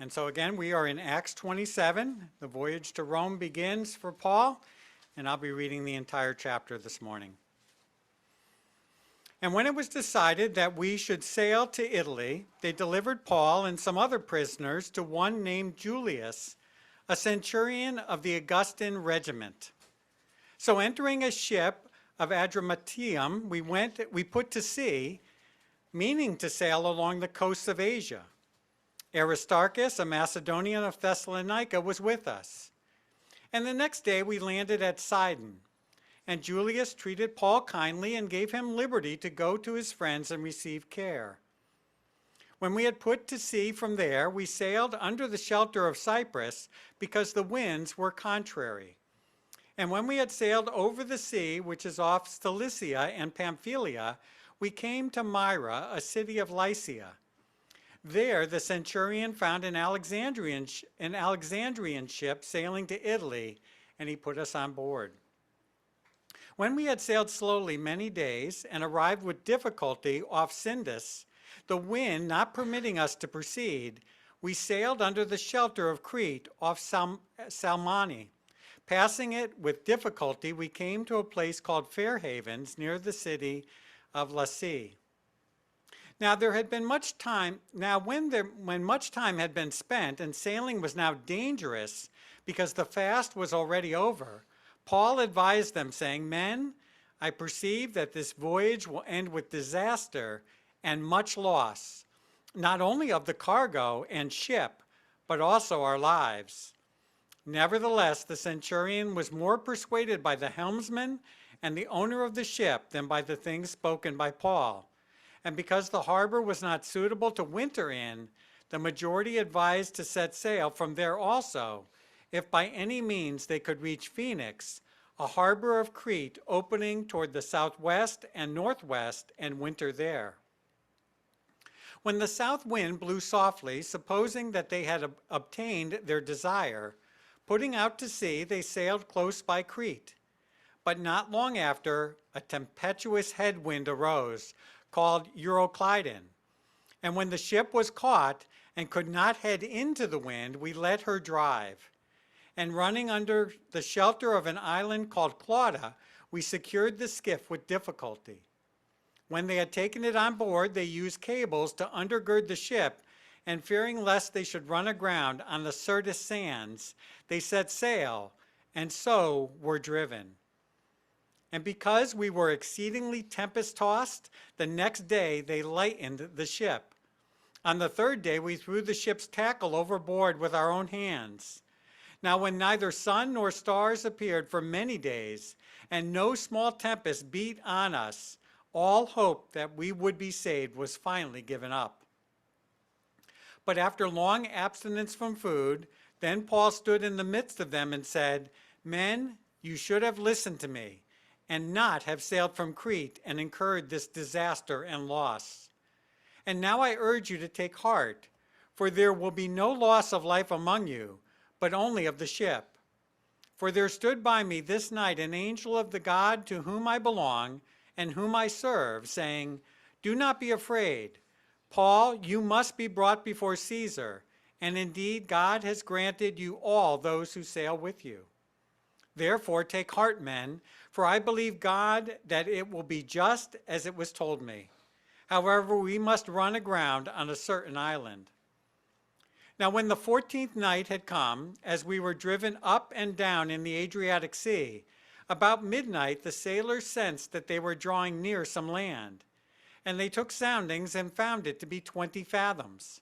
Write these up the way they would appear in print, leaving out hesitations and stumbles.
And so again, we are in Acts 27. The voyage to Rome begins for Paul, and I'll be reading the entire chapter this morning. And when it was decided that we should sail to Italy, they delivered Paul and some other prisoners to one named Julius, a centurion of the Augustan regiment. So entering a ship of Adramyttium, we put to sea, meaning to sail along the coasts of Asia. Aristarchus, a Macedonian of Thessalonica, was with us. And the next day we landed at Sidon. And Julius treated Paul kindly and gave him liberty to go to his friends and receive care. When we had put to sea from there, we sailed under the shelter of Cyprus because the winds were contrary. And when we had sailed over the sea, which is off Cilicia and Pamphylia, we came to Myra, a city of Lycia. There the centurion found an Alexandrian ship sailing to Italy, and he put us on board. When we had sailed slowly many days and arrived with difficulty off Sindus, the wind not permitting us to proceed, we sailed under the shelter of Crete off Salmone. Passing it with difficulty, we came to a place called Fair Havens near the city of Lasea. Now there had been much time, when much time had been spent and sailing was now dangerous because the fast was already over, Paul advised them, saying, "Men, I perceive that this voyage will end with disaster and much loss, not only of the cargo and ship, but also our lives." Nevertheless, the centurion was more persuaded by the helmsman and the owner of the ship than by the things spoken by Paul. And because the harbor was not suitable to winter in, the majority advised to set sail from there also, if by any means they could reach Phoenix, a harbor of Crete opening toward the southwest and northwest, and winter there. When the south wind blew softly, supposing that they had obtained their desire, putting out to sea, they sailed close by Crete. But not long after, a tempestuous headwind arose, called Euroclydon. And when the ship was caught and could not head into the wind, we let her drive. And running under the shelter of an island called Clauda, we secured the skiff with difficulty. When they had taken it on board, they used cables to undergird the ship, and fearing lest they should run aground on the Syrtis sands, they set sail, and so were driven. And because we were exceedingly tempest-tossed, the next day they lightened the ship. On the third day we threw the ship's tackle overboard with our own hands. Now when neither sun nor stars appeared for many days, and no small tempest beat on us, all hope that we would be saved was finally given up. But after long abstinence from food, then Paul stood in the midst of them and said, "Men, you should have listened to me, and not have sailed from Crete and incurred this disaster and loss. And now I urge you to take heart, for there will be no loss of life among you, but only of the ship. For there stood by me this night an angel of the God to whom I belong and whom I serve, saying, 'Do not be afraid. Paul, you must be brought before Caesar, and indeed God has granted you all those who sail with you. Therefore take heart, men, for I believe God that it will be just as it was told me. However, we must run aground on a certain island.' Now when the 14th night had come, as we were driven up and down in the Adriatic Sea, about midnight the sailors sensed that they were drawing near some land. And they took soundings and found it to be 20 fathoms.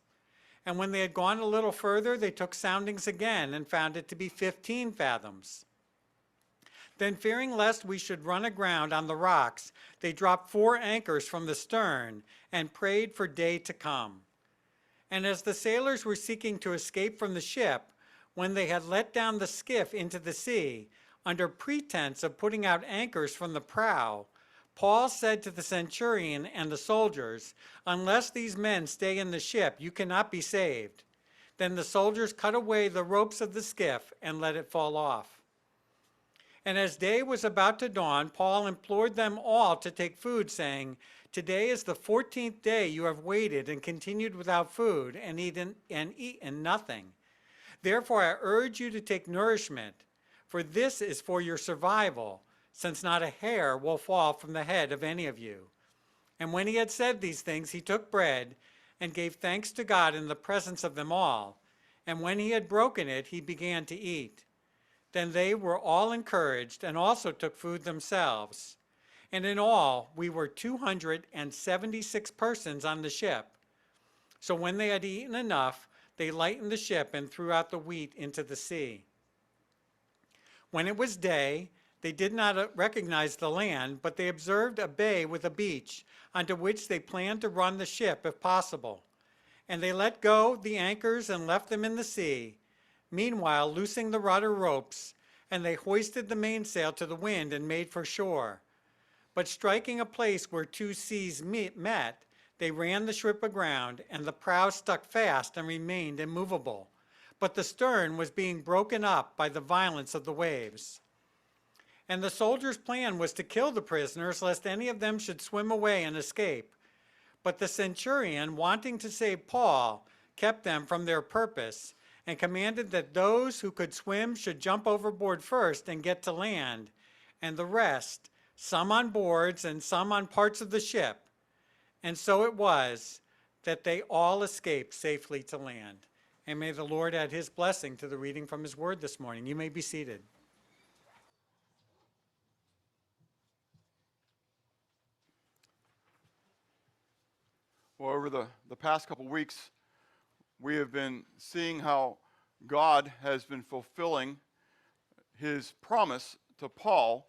And when they had gone a little further, they took soundings again and found it to be 15 fathoms. Then fearing lest we should run aground on the rocks, they dropped 4 anchors from the stern and prayed for day to come. And as the sailors were seeking to escape from the ship, when they had let down the skiff into the sea, under pretense of putting out anchors from the prow, Paul said to the centurion and the soldiers, 'Unless these men stay in the ship, you cannot be saved.' Then the soldiers cut away the ropes of the skiff and let it fall off. And as day was about to dawn, Paul implored them all to take food, saying, Today is the 14th day you have waited and continued without food and eaten nothing. Therefore I urge you to take nourishment, for this is for your survival, since not a hair will fall from the head of any of you." And when he had said these things, he took bread and gave thanks to God in the presence of them all. And when he had broken it, he began to eat. Then they were all encouraged and also took food themselves. And in all, we were 276 persons on the ship. So when they had eaten enough, they lightened the ship and threw out the wheat into the sea. When it was day, they did not recognize the land, but they observed a bay with a beach, onto which they planned to run the ship if possible. And they let go the anchors and left them in the sea, meanwhile loosing the rudder ropes, and they hoisted the mainsail to the wind and made for shore. But striking a place where two seas met, they ran the ship aground, and the prow stuck fast and remained immovable. But the stern was being broken up by the violence of the waves. And the soldiers' plan was to kill the prisoners, lest any of them should swim away and escape. But the centurion, wanting to save Paul, kept them from their purpose, and commanded that those who could swim should jump overboard first and get to land, and the rest, some on boards and some on parts of the ship. And so it was that they all escaped safely to land. And may the Lord add his blessing to the reading from his word this morning. You may be seated. Well, over the past couple weeks, we have been seeing how God has been fulfilling his promise to Paul,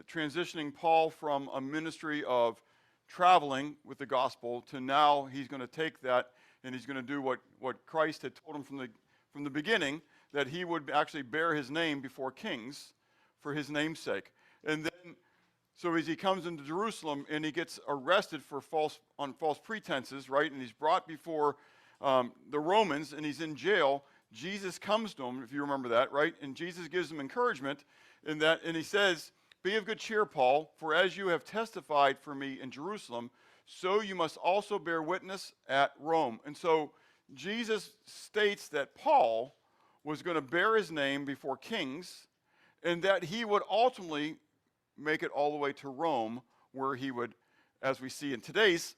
transitioning Paul from a ministry of traveling with the gospel to now he's going to take that and he's going to do what Christ had told him from the beginning, that he would actually bear his name before kings for his name's sake. And then, so as he comes into Jerusalem and he gets arrested on false pretenses, right? And he's brought before the Romans and he's in jail. Jesus comes to him, if you remember that, right? And Jesus gives him encouragement in that, and he says, "Be of good cheer, Paul, for as you have testified for me in Jerusalem, so you must also bear witness at Rome." And so Jesus states that Paul was going to bear his name before kings and that he would ultimately make it all the way to Rome, where he would, as we see in today's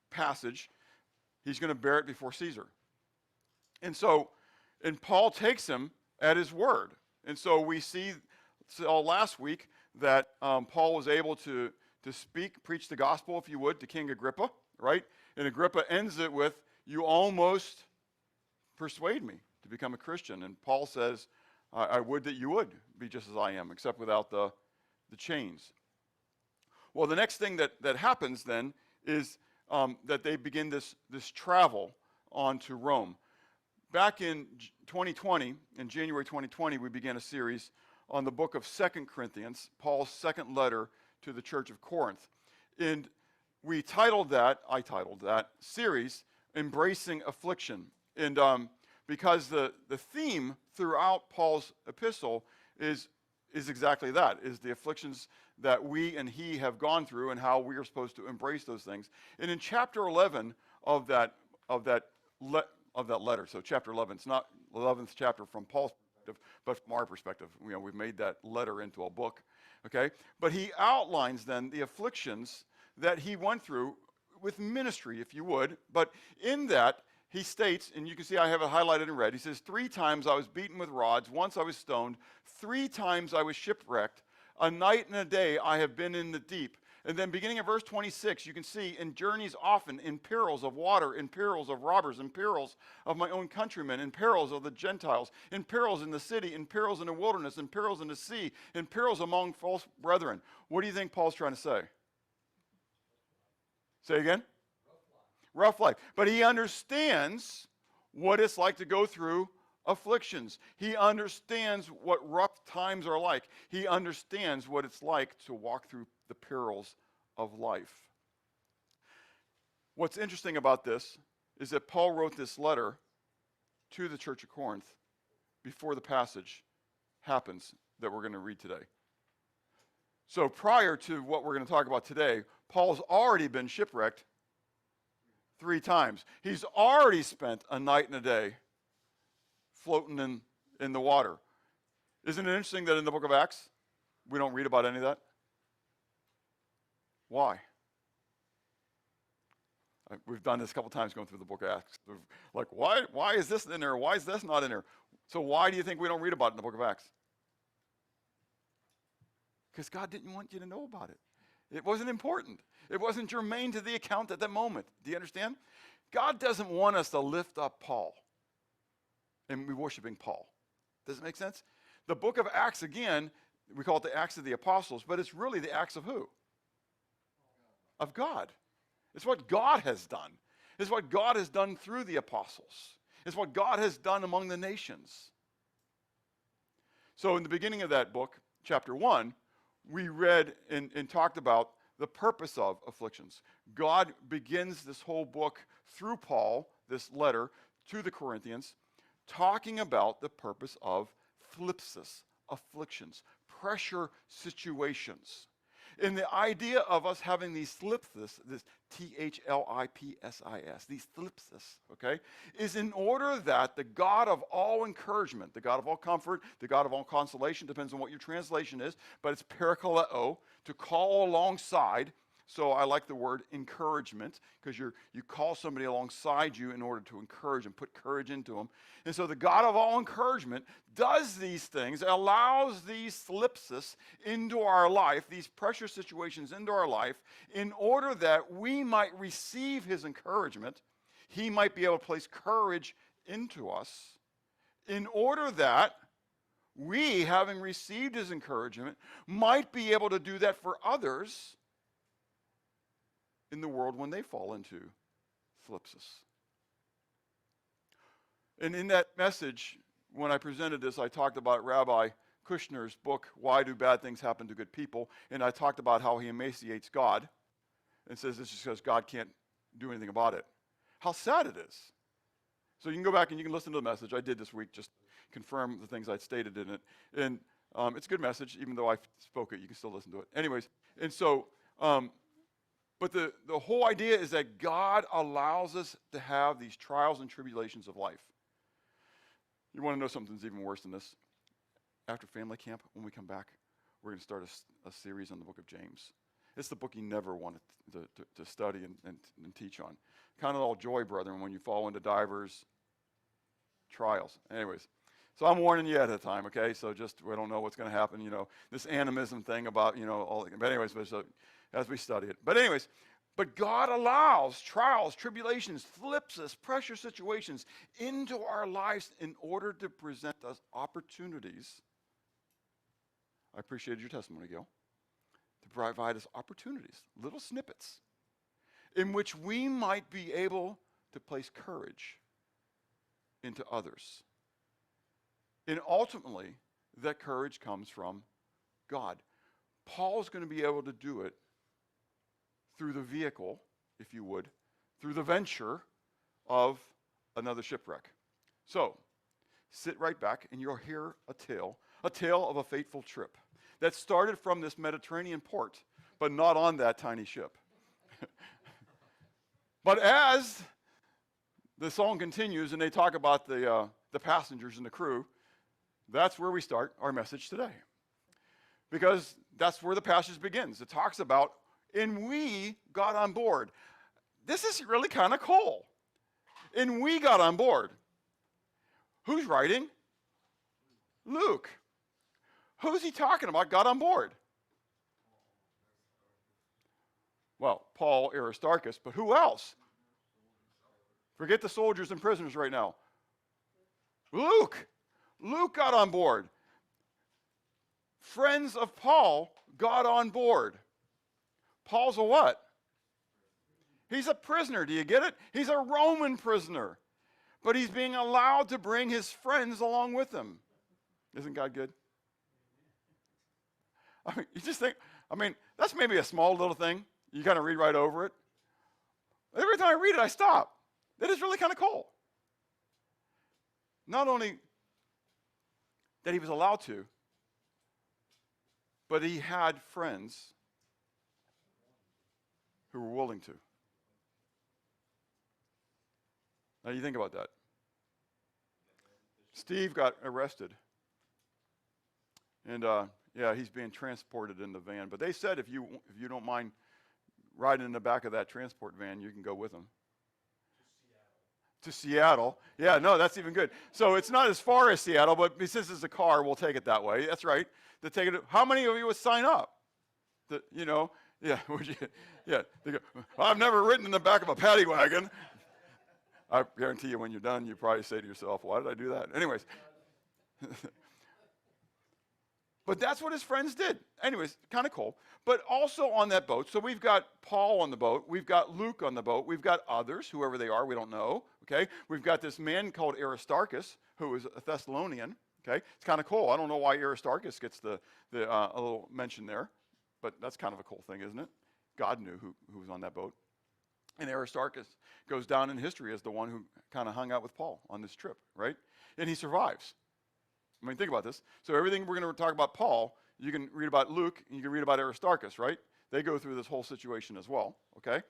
passage, he's going to bear it before Caesar. And Paul takes him at his word. And so we see last week that Paul was able to preach the gospel, if you would, to King Agrippa, right? And Agrippa ends it with, "You almost persuade me to become a Christian." And Paul says, I would that you would be just as I am, except without the chains. Well, the next thing that happens then is that they begin this travel on to Rome. Back in 2020, in January 2020, we began a series on the book of 2 Corinthians, Paul's second letter to the church of Corinth. And I titled that series, "Embracing Affliction." And because the theme throughout Paul's epistle is exactly that, is the afflictions that we and he have gone through and how we are supposed to embrace those things. And in chapter 11 of that letter, so chapter 11, it's not 11th chapter from Paul's perspective, but from our perspective. We've made that letter into a book, okay? But he outlines then the afflictions that he went through with ministry, if you would. But in that, he states, and you can see I have it highlighted in red, he says, 3 times I was beaten with rods, once I was stoned, 3 times I was shipwrecked, a night and a day I have been in the deep. And then beginning at verse 26, you can see, in journeys often, in perils of water, in perils of robbers, in perils of my own countrymen, in perils of the Gentiles, in perils in the city, in perils in the wilderness, in perils in the sea, in perils among false brethren. What do you think Paul's trying to say? Say again? Rough life. But he understands what it's like to go through afflictions. He understands what rough times are like. He understands what it's like to walk through the perils of life. What's interesting about this is that Paul wrote this letter to the church of Corinth before the passage happens that we're going to read today. So prior to what we're going to talk about today, Paul's already been shipwrecked 3 times. He's already spent a night and a day floating in the water. Isn't it interesting that in the book of Acts, we don't read about any of that? Why? We've done this a couple times going through the book of Acts. Like, why is this in there? Why is this not in there? So why do you think we don't read about it in the book of Acts? Because God didn't want you to know about it. It wasn't important. It wasn't germane to the account at that moment. Do you understand? God doesn't want us to lift up Paul and be worshiping Paul. Does it make sense? The book of Acts, again, we call it the Acts of the Apostles, but it's really the Acts of who? Of God. It's what God has done. It's what God has done through the apostles. It's what God has done among the nations. So in the beginning of that book, chapter 1, we read and talked about the purpose of afflictions. God begins this whole book through Paul, this letter to the Corinthians, talking about the purpose of thlipsis, afflictions, pressure situations. And the idea of us having these thlipsis, this Thlipsis, these thlipsis, okay, is in order that the God of all encouragement, the God of all comfort, the God of all consolation, depends on what your translation is, but it's parakaleo, to call alongside. So I like the word encouragement, because you call somebody alongside you in order to encourage and put courage into them. And so the God of all encouragement does these things, allows these thlipsis into our life, these pressure situations into our life, in order that we might receive his encouragement. He might be able to place courage into us, in order that we, having received his encouragement, might be able to do that for others in the world when they fall into thlipsis. And in that message, when I presented this, I talked about Rabbi Kushner's book, Why Do Bad Things Happen to Good People? And I talked about how he emaciates God and says this is because God can't do anything about it. How sad it is. So you can go back and you can listen to the message I did this week, just confirm the things I'd stated in it. And it's a good message, even though I spoke it, you can still listen to it. Anyways, and so, but the whole idea is that God allows us to have these trials and tribulations of life. You want to know something's even worse than this? After family camp, when we come back, we're going to start a series on the book of James. It's the book you never wanted to study and teach on. Count it all joy, brethren, when you fall into divers trials. Anyways, so I'm warning you ahead of time, okay? So just, we don't know what's going to happen, this animism thing about, all. But anyways, so as we study it. But anyways, but God allows trials, tribulations, thlipsis, pressure situations into our lives in order to present us opportunities. I appreciated your testimony, Gail. To provide us opportunities, little snippets, in which we might be able to place courage into others. And ultimately, that courage comes from God. Paul's going to be able to do it through the vehicle, if you would, through the venture of another shipwreck. So, sit right back and you'll hear a tale of a fateful trip that started from this Mediterranean port, but not on that tiny ship. But as the song continues and they talk about the passengers and the crew, that's where we start our message today. Because that's where the passage begins. It talks about, and we got on board. This is really kind of cool. And we got on board. Who's writing? Luke. Who's he talking about got on board? Well, Paul, Aristarchus, but who else? Forget the soldiers and prisoners right now. Luke. Luke got on board. Friends of Paul got on board. Paul's a what? He's a prisoner. Do you get it? He's a Roman prisoner. But he's being allowed to bring his friends along with him. Isn't God good? I mean, you just think, that's maybe a small little thing. You kind of read right over it. Every time I read it, I stop. That is really kind of cool. Not only that he was allowed to, but he had friends who were willing to. Now you think about that. Steve got arrested. And yeah, he's being transported in the van. But they said if you don't mind riding in the back of that transport van, you can go with them. To Seattle. Yeah, no, that's even good. So it's not as far as Seattle, but since it's a car, we'll take it that way. That's right. How many of you would sign up? Yeah, would you? Yeah. They go, I've never ridden in the back of a paddy wagon. I guarantee you when you're done, you probably say to yourself, why did I do that? Anyways. But that's what his friends did. Anyways, kind of cool. But also on that boat, so we've got Paul on the boat, we've got Luke on the boat, we've got others, whoever they are, we don't know, okay? We've got this man called Aristarchus, who is a Thessalonian, okay? It's kind of cool. I don't know why Aristarchus gets a little mention there, but that's kind of a cool thing, isn't it? God knew who was on that boat. And Aristarchus goes down in history as the one who kind of hung out with Paul on this trip, right? And he survives. I mean, think about this. So everything we're going to talk about Paul, you can read about Luke, and you can read about Aristarchus, right? They go through this whole situation as well, okay?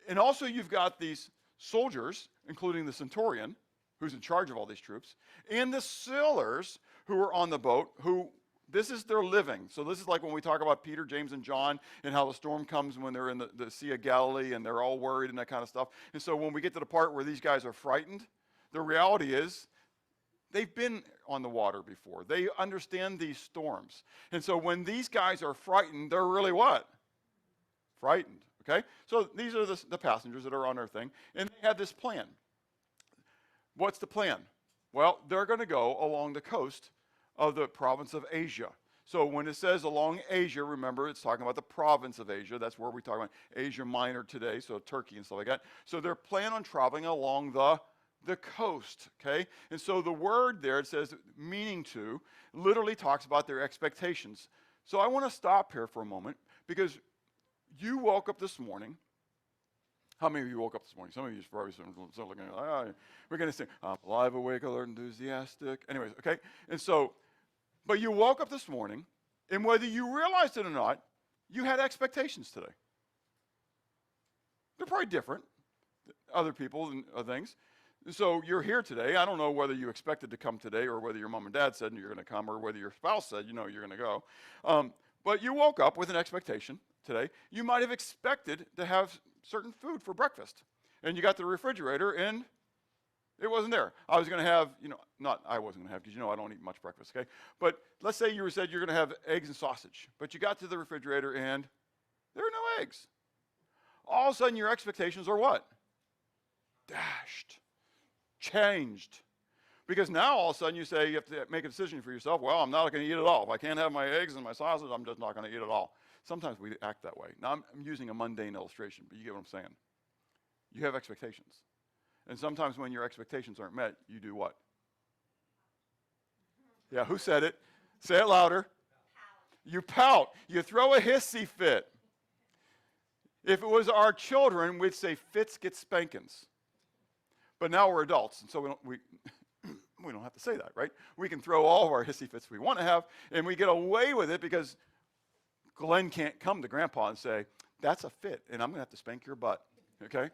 And also you've got these soldiers, including the centurion, who's in charge of all these troops, and the sailors who are on the boat, who this is their living. So this is like when we talk about Peter, James, and John, and how the storm comes when they're in the Sea of Galilee, and they're all worried and that kind of stuff. And so when we get to the part where these guys are frightened, the reality is, they've been on the water before. They understand these storms. And so when these guys are frightened, they're really what? Frightened, okay? So these are the passengers that are on our thing, and they have this plan. What's the plan? Well, they're going to go along the coast of the province of Asia. So when it says along Asia, remember, it's talking about the province of Asia. That's where we talk about Asia Minor today, so Turkey and stuff like that. So they're planning on traveling along the coast, okay? And so the word there, it says meaning to, literally talks about their expectations. So I want to stop here for a moment because you woke up this morning. How many of you woke up this morning? Some of you probably start looking at we're going to sing, I'm alive, awake, alert, enthusiastic. Anyways, okay? And so, but you woke up this morning, and whether you realized it or not, you had expectations today. They're probably different, other people and other things. So you're here today. I don't know whether you expected to come today or whether your mom and dad said you're going to come or whether your spouse said, you're going to go. But you woke up with an expectation today. You might have expected to have certain food for breakfast. And you got the refrigerator and it wasn't there. I was going to have, I wasn't going to have because I don't eat much breakfast, okay? But let's say you said you're going to have eggs and sausage. But you got to the refrigerator and there are no eggs. All of a sudden your expectations are what? Dashed. Changed. Because now all of a sudden you say you have to make a decision for yourself. Well, I'm not going to eat it all. If I can't have my eggs and my sausage, I'm just not going to eat it all. Sometimes we act that way. Now I'm using a mundane illustration, but you get what I'm saying. You have expectations. And sometimes when your expectations aren't met, you do what? Yeah, who said it? Say it louder. Pout. You pout. You throw a hissy fit. If it was our children, we'd say fits get spankings. But now we're adults, and so we don't have to say that, right? We can throw all of our hissy fits we want to have, and we get away with it because Glenn can't come to Grandpa and say, that's a fit, and I'm going to have to spank your butt, okay?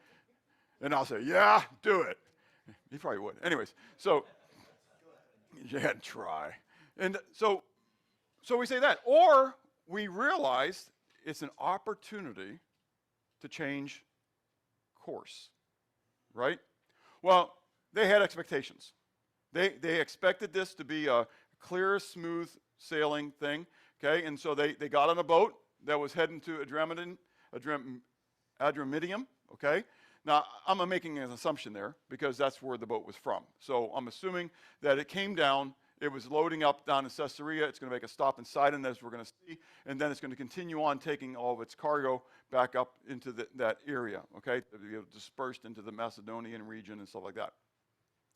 And I'll say, yeah, do it. He probably would. Anyways, so you had to try. And so we say that. Or we realize it's an opportunity to change course, right? Well, they had expectations. They expected this to be a clear, smooth sailing thing, okay? And so they got on a boat that was heading to Adramyttium, okay? Now, I'm making an assumption there because that's where the boat was from. So I'm assuming that it came down, it was loading up down in Caesarea, it's going to make a stop in Sidon, as we're going to see, and then it's going to continue on taking all of its cargo back up into that area, okay? Dispersed into the Macedonian region and stuff like that.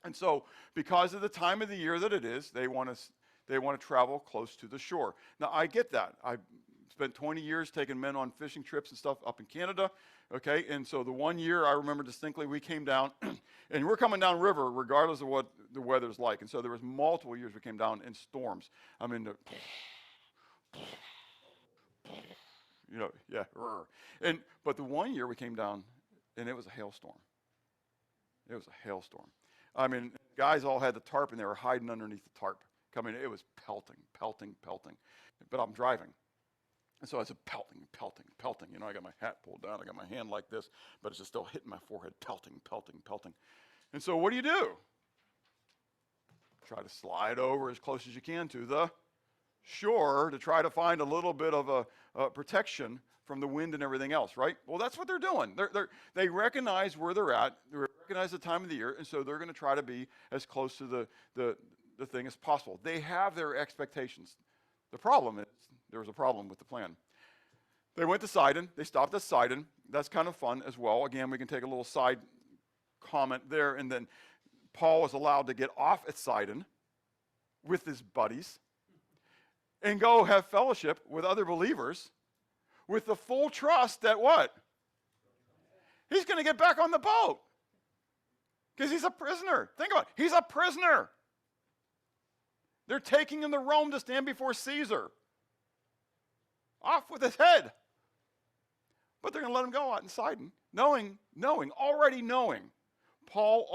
And so, because of the time of the year that it is, they want to travel close to the shore. Now, I get that. I spent 20 years taking men on fishing trips and stuff up in Canada, okay? And so the one year I remember distinctly, we came down, and we're coming down river regardless of what the weather's like. And so there was multiple years we came down in storms. I mean, yeah. But the one year we came down, and it was a hailstorm. It was a hailstorm. I mean, guys all had the tarp, and they were hiding underneath the tarp. It was pelting. But I'm driving. And so I said, pelting. I got my hat pulled down. I got my hand like this, but it's just still hitting my forehead, pelting. And so what do? Try to slide over as close as you can to the shore to try to find a little bit of a protection from the wind and everything else, right? Well, that's what they're doing. They recognize where they're at. They recognize the time of the year, and so they're going to try to be as close to the thing as possible. They have their expectations. The problem is, there was a problem with the plan. They went to Sidon. They stopped at Sidon. That's kind of fun as well. Again, we can take a little side comment there, and then Paul was allowed to get off at Sidon with his buddies and go have fellowship with other believers with the full trust that what? He's going to get back on the boat because he's a prisoner. Think about it. He's a prisoner. They're taking him to Rome to stand before Caesar. Off with his head. But they're going to let him go out in Sidon, already knowing. Paul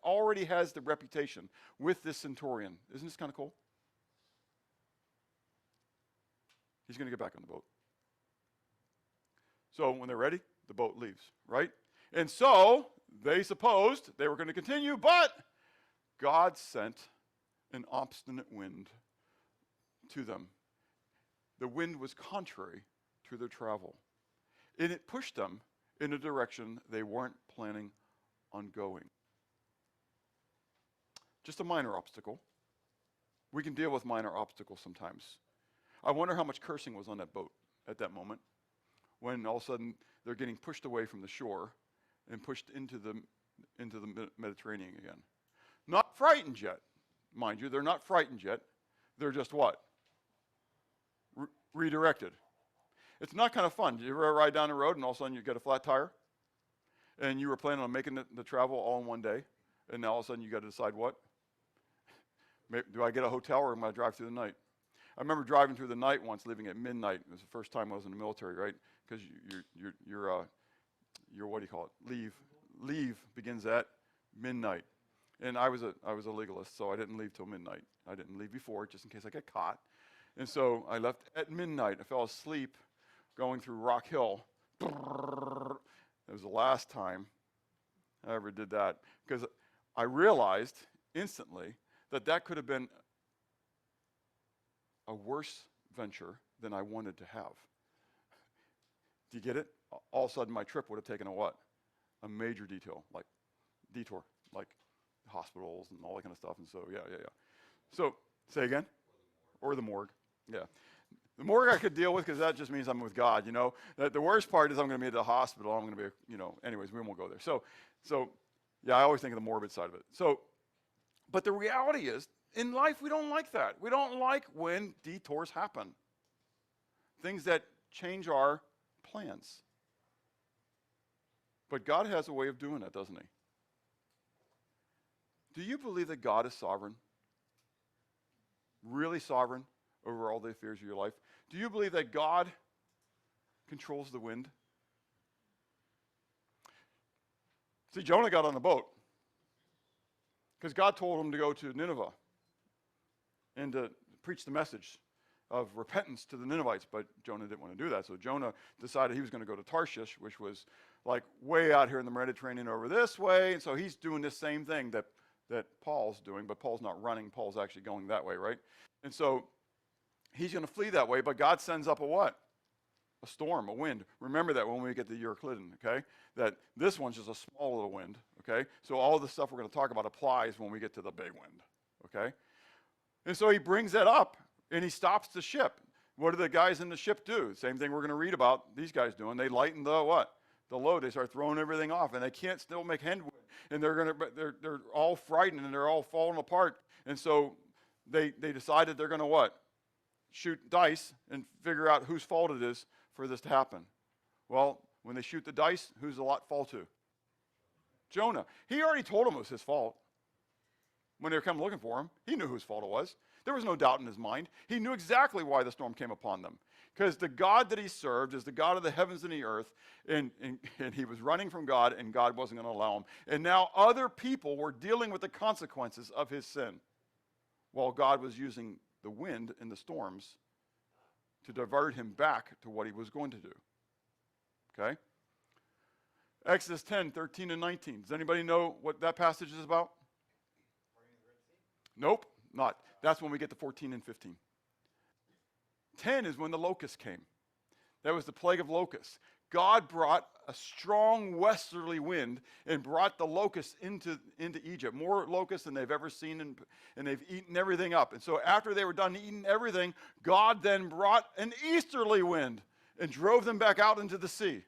already has the reputation with this centurion. Isn't this kind of cool? He's going to get back on the boat. So when they're ready, the boat leaves, right? And so they supposed they were going to continue, but God sent an obstinate wind to them. The wind was contrary to their travel, and it pushed them in a direction they weren't planning on going. Just a minor obstacle. We can deal with minor obstacles sometimes. I wonder how much cursing was on that boat at that moment when all of a sudden they're getting pushed away from the shore and pushed into the Mediterranean again. Not frightened yet, mind you. They're not frightened yet. They're just what? Redirected. It's not kind of fun. Do you ever ride down the road and all of a sudden you get a flat tire? And you were planning on making the travel all in one day, and now all of a sudden you got to decide what? Do I get a hotel or am I drive through the night? I remember driving through the night once, leaving at midnight. It was the first time I was in the military, right? Because your what do you call it? Leave begins at midnight, and I was a legalist, so I didn't leave till midnight. I didn't leave before, just in case I get caught. And so I left at midnight. I fell asleep going through Rock Hill. It was the last time I ever did that, because I realized instantly that could have been a worse venture than I wanted to have. Do you get it? All of a sudden my trip would have taken a what? A major detour, like hospitals and all that kind of stuff. And so, yeah. So, say again? Or the morgue. Yeah. The morgue I could deal with because that just means I'm with God, you know. The worst part is I'm going to be at the hospital. I'm going to be, anyways, we won't go there. So, yeah, I always think of the morbid side of it. So, but the reality is, in life, we don't like that. We don't like when detours happen. Things that change our plans. But God has a way of doing that, doesn't he? Do you believe that God is sovereign? Really sovereign over all the affairs of your life? Do you believe that God controls the wind? See, Jonah got on the boat because God told him to go to Nineveh and to preach the message of repentance to the Ninevites, but Jonah didn't want to do that. So Jonah decided he was going to go to Tarshish, which was like way out here in the Mediterranean over this way. And so he's doing this same thing that Paul's doing, but Paul's not running. Paul's actually going that way, right? And so he's going to flee that way, but God sends up a what? A storm, a wind. Remember that when we get to Euroclydon, okay? That this one's just a small little wind, okay? So all the stuff we're going to talk about applies when we get to the big wind, okay? And so he brings that up, and he stops the ship. What do the guys in the ship do? Same thing we're going to read about these guys doing. They lighten the what? The load. They start throwing everything off, and they can't still make headway. And they're all frightened, and they're all falling apart. And so they decided they're going to what? Shoot dice and figure out whose fault it is for this to happen. Well, when they shoot the dice, who's the lot fall to? Jonah. He already told them it was his fault. When they were coming looking for him, he knew whose fault it was. There was no doubt in his mind. He knew exactly why the storm came upon them. Because the God that he served is the God of the heavens and the earth, and he was running from God, and God wasn't going to allow him. And now other people were dealing with the consequences of his sin, while God was using the wind and the storms to divert him back to what he was going to do. Okay? Exodus 10, 13 and 19. Does anybody know what that passage is about? Nope, not. That's when we get to 14 and 15. 10 is when the locusts came. That was the plague of locusts. God brought a strong westerly wind and brought the locusts into Egypt. More locusts than they've ever seen, and they've eaten everything up. And so after they were done eating everything, God then brought an easterly wind and drove them back out into the sea.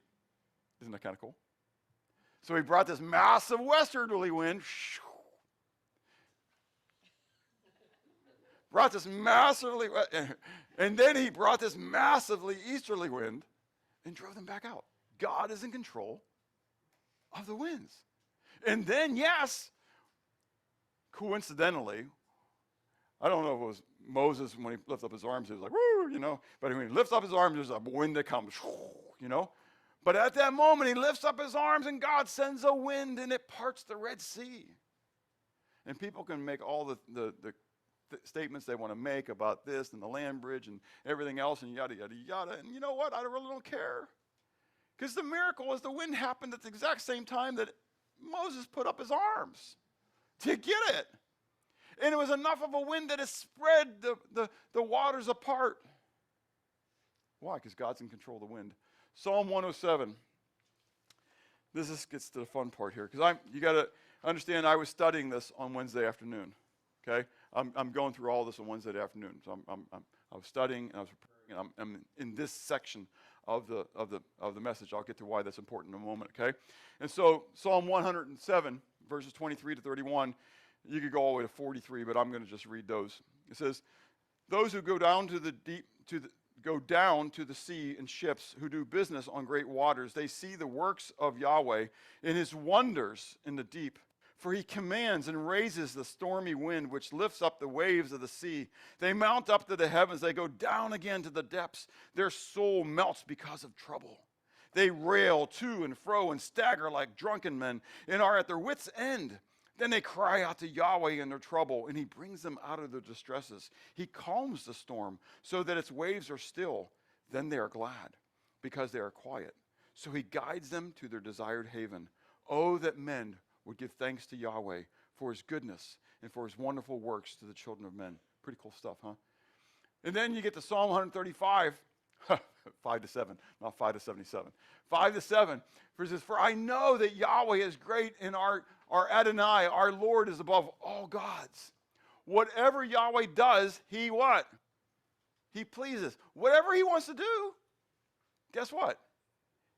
Isn't that kind of cool? So he brought this massive westerly wind, brought this massively, and then he brought this massively easterly wind and drove them back out. God is in control of the winds. And then, yes, coincidentally, I don't know if it was Moses when he lifted up his arms, he was like, woo, you know. But when he lifts up his arms, there's a wind that comes, you know. But at that moment, he lifts up his arms and God sends a wind and it parts the Red Sea. And people can make all the statements they want to make about this and the land bridge and everything else and yada, yada, yada. And you know what? I really don't care. Because the miracle is the wind happened at the exact same time that Moses put up his arms to get it. And it was enough of a wind that it spread the waters apart. Why? Because God's in control of the wind. Psalm 107. This gets to the fun part here. Because you got to understand, I was studying this on Wednesday afternoon. Okay? I'm going through all this on Wednesday afternoon. So I was studying and I was preparing, and I'm in this section of the message. I'll get to why that's important in a moment, okay? And so Psalm 107, verses 23 to 31, you could go all the way to 43, but I'm going to just read those. It says, "Those who go down to the deep go down to the sea in ships, who do business on great waters, they see the works of Yahweh and his wonders in the deep. For he commands and raises the stormy wind, which lifts up the waves of the sea. They mount up to the heavens. They go down again to the depths. Their soul melts because of trouble. They rail to and fro and stagger like drunken men and are at their wits' end. Then they cry out to Yahweh in their trouble, and he brings them out of their distresses. He calms the storm so that its waves are still. Then they are glad because they are quiet. So he guides them to their desired haven. Oh, that men would give thanks to Yahweh for his goodness and for his wonderful works to the children of men." Pretty cool stuff, huh? And then you get to Psalm 135, 5 to 7, not 5 to 77. 5 to 7, for it says, "For I know that Yahweh is great, and our Adonai, our Lord, is above all gods." Whatever Yahweh does, he what? He pleases. Whatever he wants to do, guess what?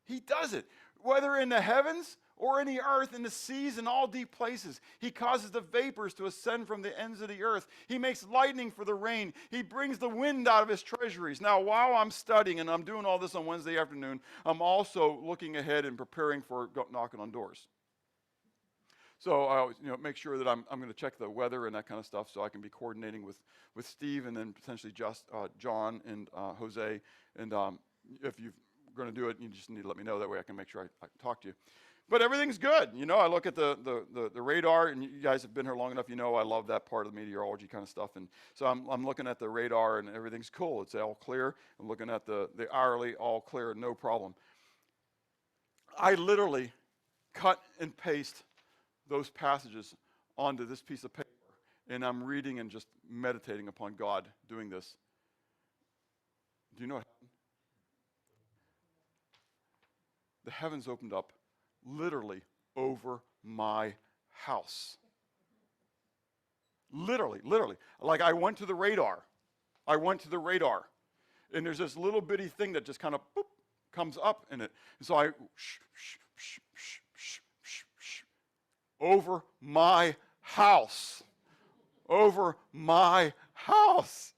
He does it. Whether in the heavens or in the earth, in the seas, and all deep places. He causes the vapors to ascend from the ends of the earth. He makes lightning for the rain. He brings the wind out of his treasuries. Now, while I'm studying, and I'm doing all this on Wednesday afternoon, I'm also looking ahead and preparing for knocking on doors. So I always, make sure that I'm going to check the weather and that kind of stuff, so I can be coordinating with Steve and then potentially just John and Jose. And if you're going to do it, you just need to let me know. That way I can make sure I talk to you. But everything's good. I look at the radar, and you guys have been here long enough, I love that part of the meteorology kind of stuff. And so I'm looking at the radar, and everything's cool. It's all clear. I'm looking at the hourly, all clear, no problem. I literally cut and paste those passages onto this piece of paper, and I'm reading and just meditating upon God doing this. Do you know what happened? The heavens opened up literally over my house. Literally. Like I went to the radar. And there's this little bitty thing that just kind of boop, comes up in it. And so I over my house. Over my house.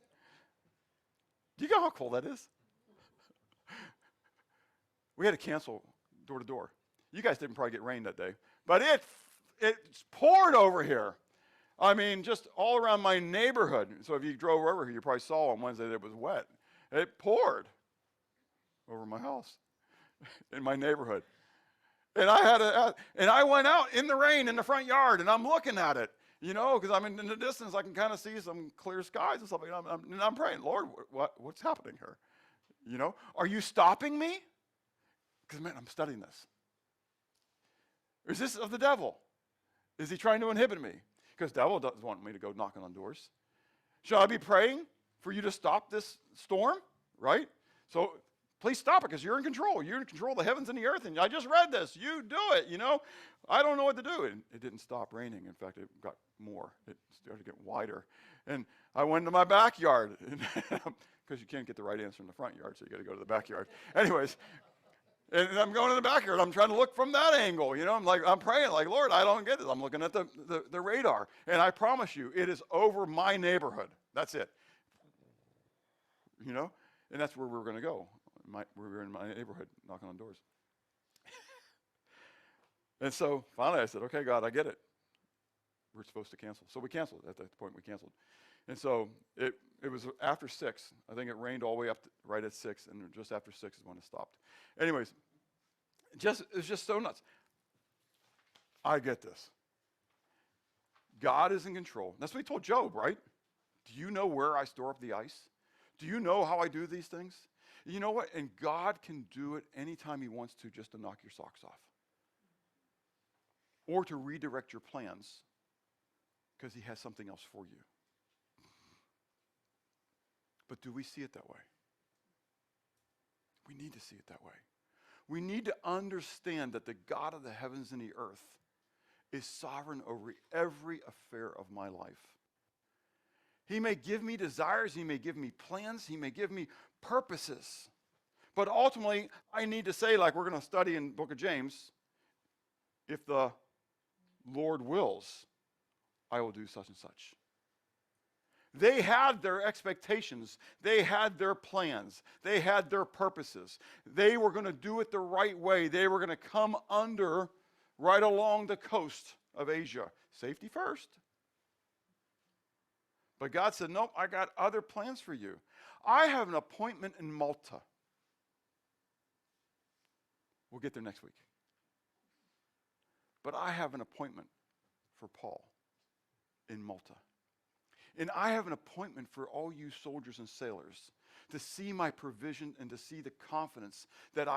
Do you know how cool that is? We had to cancel door to door. You guys didn't probably get rain that day, but it's poured over here. I mean, just all around my neighborhood. So if you drove over here, you probably saw on Wednesday that it was wet. It poured. over my house in my neighborhood. And I went out in the rain in the front yard, and I'm looking at it, because I'm in the distance. I can kind of see some clear skies and stuff. And I'm praying, Lord, what's happening here? Are you stopping me? Because, man, I'm studying this. Or is this of the devil? Is he trying to inhibit me? Because the devil doesn't want me to go knocking on doors. Should I be praying for you to stop this storm? Right? So please stop it, because you're in control. You're in control of the heavens and the earth. And I just read this. You do it, I don't know what to do. And it didn't stop raining. In fact, it got more. It started to get wider. And I went to my backyard, because you can't get the right answer in the front yard, so you got to go to the backyard. Anyways, and I'm going to the backyard. I'm trying to look from that angle. I'm praying, like, Lord, I don't get this. I'm looking at the radar. And I promise you, it is over my neighborhood. That's it. And that's where we're going to go. We were in my neighborhood, knocking on doors. And so finally I said, okay, God, I get it. We're supposed to cancel. So we canceled. At that point, we canceled. And so it was after 6. I think it rained all the way up right at 6, and just after 6 is when it stopped. Anyways, it was just so nuts. I get this. God is in control. That's what he told Job, right? Do you know where I store up the ice? Do you know how I do these things? You know what? And God can do it anytime he wants to, just to knock your socks off. Or to redirect your plans, because he has something else for you. But do we see it that way? We need to see it that way. We need to understand that the God of the heavens and the earth is sovereign over every affair of my life. He may give me desires, he may give me plans, he may give me purposes. But ultimately, I need to say, like we're going to study in the book of James, if the Lord wills, I will do such and such. They had their expectations. They had their plans. They had their purposes. They were going to do it the right way. They were going to come under right along the coast of Asia. Safety first. But God said, nope, I got other plans for you. I have an appointment in Malta. We'll get there next week. But I have an appointment for Paul in Malta. And I have an appointment for all you soldiers and sailors to see my provision and to see the confidence that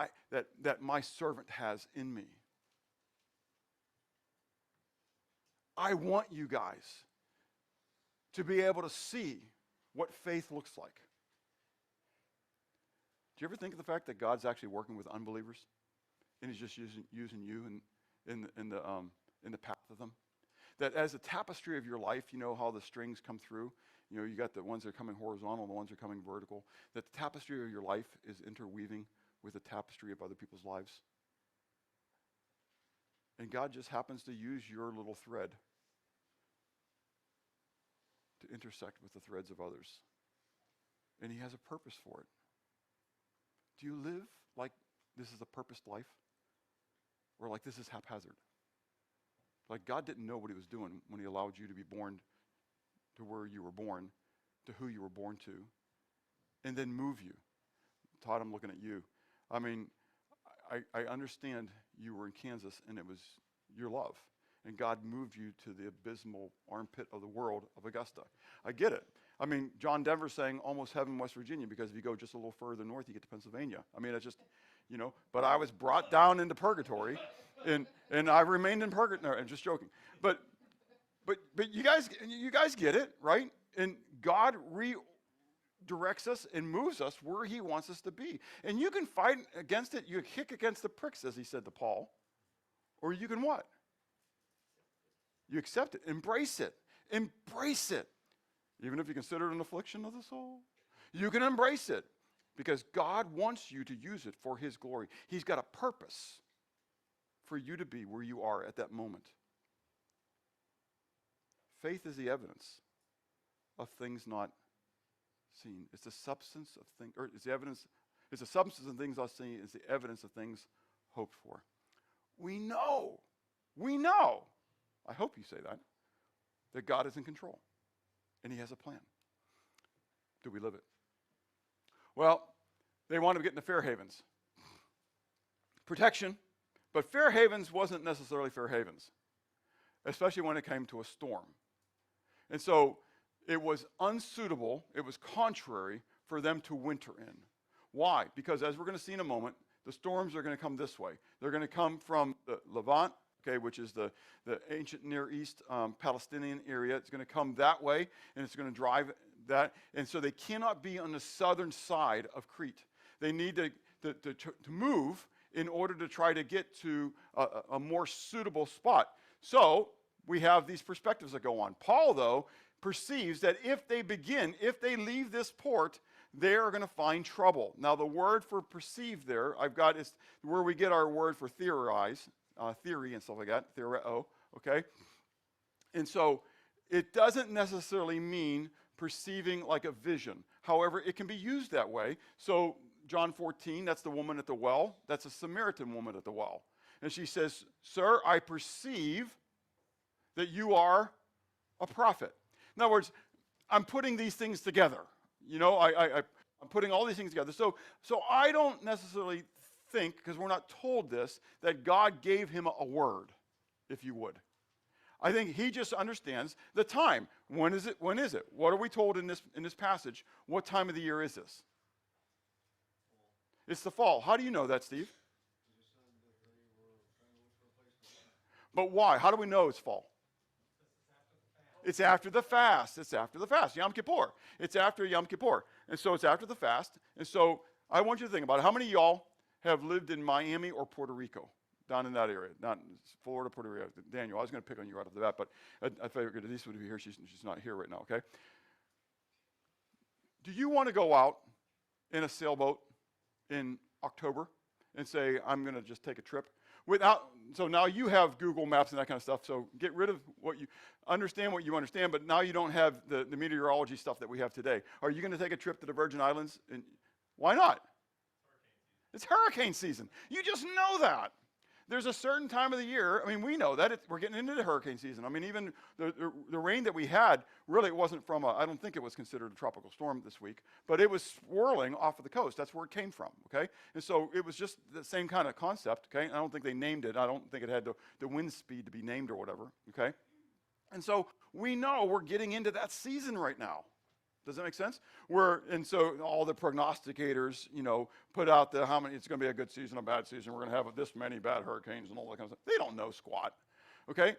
my servant has in me. I want you guys to be able to see what faith looks like. Do you ever think of the fact that God's actually working with unbelievers, and he's just using you in the path of them? That as a tapestry of your life, you know how the strings come through. You got the ones that are coming horizontal, the ones that are coming vertical. That the tapestry of your life is interweaving with the tapestry of other people's lives. And God just happens to use your little thread to intersect with the threads of others. And he has a purpose for it. Do you live like this is a purposed life? Or like this is haphazard? Like God didn't know what he was doing when he allowed you to be born to where you were born, to who you were born to, and then move you. Todd, I'm looking at you. I mean, I understand you were in Kansas and it was your love. And God moved you to the abysmal armpit of the world of Augusta. I get it. I mean, John Denver's saying almost heaven, West Virginia, because if you go just a little further north, you get to Pennsylvania. I mean, it's just, but I was brought down into purgatory, and I remained in purgatory. No, I'm just joking. But you guys get it, right? And God redirects us and moves us where he wants us to be. And you can fight against it. You kick against the pricks, as he said to Paul. Or you can what? You accept it. Embrace it. Embrace it. Even if you consider it an affliction of the soul. You can embrace it. Because God wants you to use it for his glory. He's got a purpose for you to be where you are at that moment. Faith is the evidence of things not seen. It's the substance of things, or it's the evidence, it's the substance of things not seen, it's the evidence of things hoped for. We know, I hope you say that God is in control and he has a plan. Do we live it? Well, they wanted to get into Fair Havens. Protection, but Fair Havens wasn't necessarily Fair Havens, especially when it came to a storm. And so it was unsuitable, it was contrary for them to winter in. Why? Because as we're going to see in a moment, the storms are going to come this way. They're going to come from the Levant, okay, which is the ancient Near East Palestinian area. It's going to come that way, and it's going to drive that. And so they cannot be on the southern side of Crete. They need to move in order to try to get to a more suitable spot. So we have these perspectives that go on. Paul, though, perceives that if they leave this port, they are going to find trouble. Now, the word for perceive there, I've got is where we get our word for theorize, theory and stuff like that, theoreo, okay? And so it doesn't necessarily mean perceiving like a vision. However, it can be used that way. So John 14, that's the woman at the well. That's a Samaritan woman at the well. And she says, "Sir, I perceive that you are a prophet." In other words, I'm putting these things together. You know, I'm putting all these things together. So I don't necessarily think, because we're not told this, that God gave him a word, if you would. I think he just understands the time. When is it? When is it? What are we told in this passage? What time of the year is this? It's the fall. How do you know that, Steve? But why? How do we know it's fall? It's after the fast. It's after the fast. Yom Kippur. It's after Yom Kippur. And so it's after the fast. And so I want you to think about it. How many of y'all have lived in Miami or Puerto Rico? Down in that area. Not Florida, Puerto Rico. Daniel, I was going to pick on you right off the bat, but I figured Denise would be here. She's not here right now, okay? Do you want to go out in a sailboat in October and say, I'm going to just take a trip? So now you have Google Maps and that kind of stuff, so get rid of what you understand, but now you don't have the meteorology stuff that we have today. Are you going to take a trip to the Virgin Islands? And why not? It's hurricane season. You just know that. There's a certain time of the year, I mean, we know that, we're getting into the hurricane season. I mean, even the rain that we had, really it wasn't from I don't think it was considered a tropical storm this week, but it was swirling off of the coast. That's where it came from, okay? And so it was just the same kind of concept, okay? I don't think they named it. I don't think it had the wind speed to be named or whatever, okay? And so we know we're getting into that season right now. Does that make sense? And so all the prognosticators, put out how many, it's going to be a good season, a bad season. We're going to have this many bad hurricanes and all that kind of stuff. They don't know squat, okay?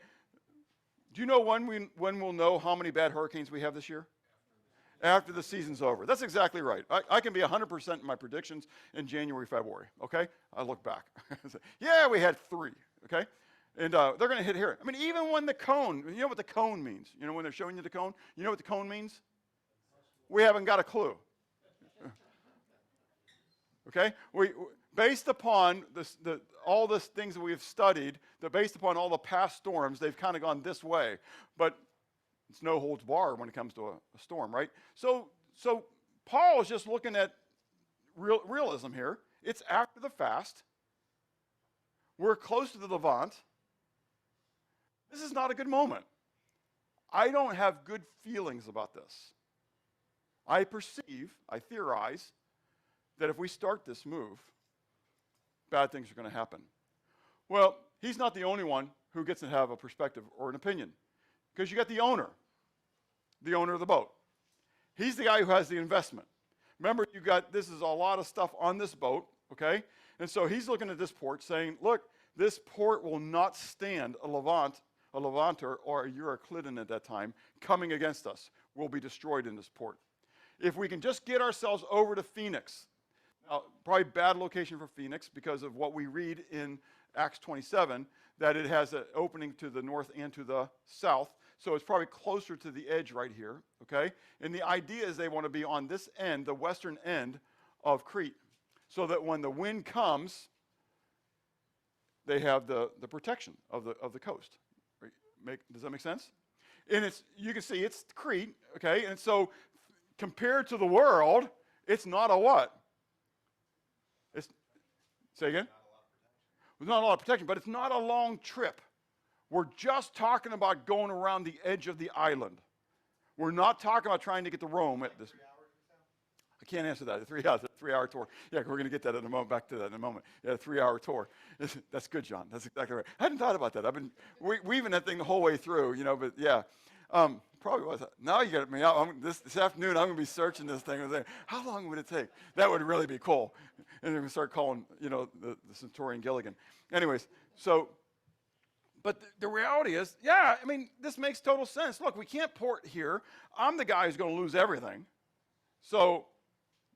Do you know when we'll know how many bad hurricanes we have this year? After the season's over. That's exactly right. I can be 100% in my predictions in January, February, okay? I look back. Yeah, we had 3, okay? And they're going to hit here. I mean, even when the cone, you know what the cone means? You know when they're showing you the cone? You know what the cone means? We haven't got a clue. Okay? Based upon all the things that we've studied, based upon all the past storms, they've kind of gone this way. But it's no holds barred when it comes to a storm, right? So Paul is just looking at realism here. It's after the fast. We're close to the Levant. This is not a good moment. I don't have good feelings about this. I theorize, that if we start this move, bad things are going to happen. Well, he's not the only one who gets to have a perspective or an opinion, because you got the owner of the boat. He's the guy who has the investment. Remember, this is a lot of stuff on this boat, okay? And so he's looking at this port saying, look, this port will not stand a Levanter or a Euroclydon at that time coming against us. We'll be destroyed in this port. If we can just get ourselves over to Phoenix, now, probably bad location for Phoenix because of what we read in Acts 27, that it has an opening to the north and to the south. So it's probably closer to the edge right here, okay? And the idea is they want to be on this end, the western end of Crete, so that when the wind comes, they have the protection of the coast. Right? Does that make sense? And you can see it's Crete, okay? And so compared to the world, it's not a what? Say again? It's not a lot of protection, but it's not a long trip. We're just talking about going around the edge of the island. We're not talking about trying to get to Rome at this. I can't answer that. 3-hour tour. Yeah, we're going to get that in a moment. Back to that in a moment. Yeah, a 3-hour tour. That's good, John. That's exactly right. I hadn't thought about that. I've been weaving that thing the whole way through, but yeah. Probably was. Now you got me out. This afternoon, I'm going to be searching this thing and saying, how long would it take? That would really be cool. And then we start calling, the Centurion Gilligan. Anyways, but the reality is, this makes total sense. Look, we can't port here. I'm the guy who's going to lose everything. So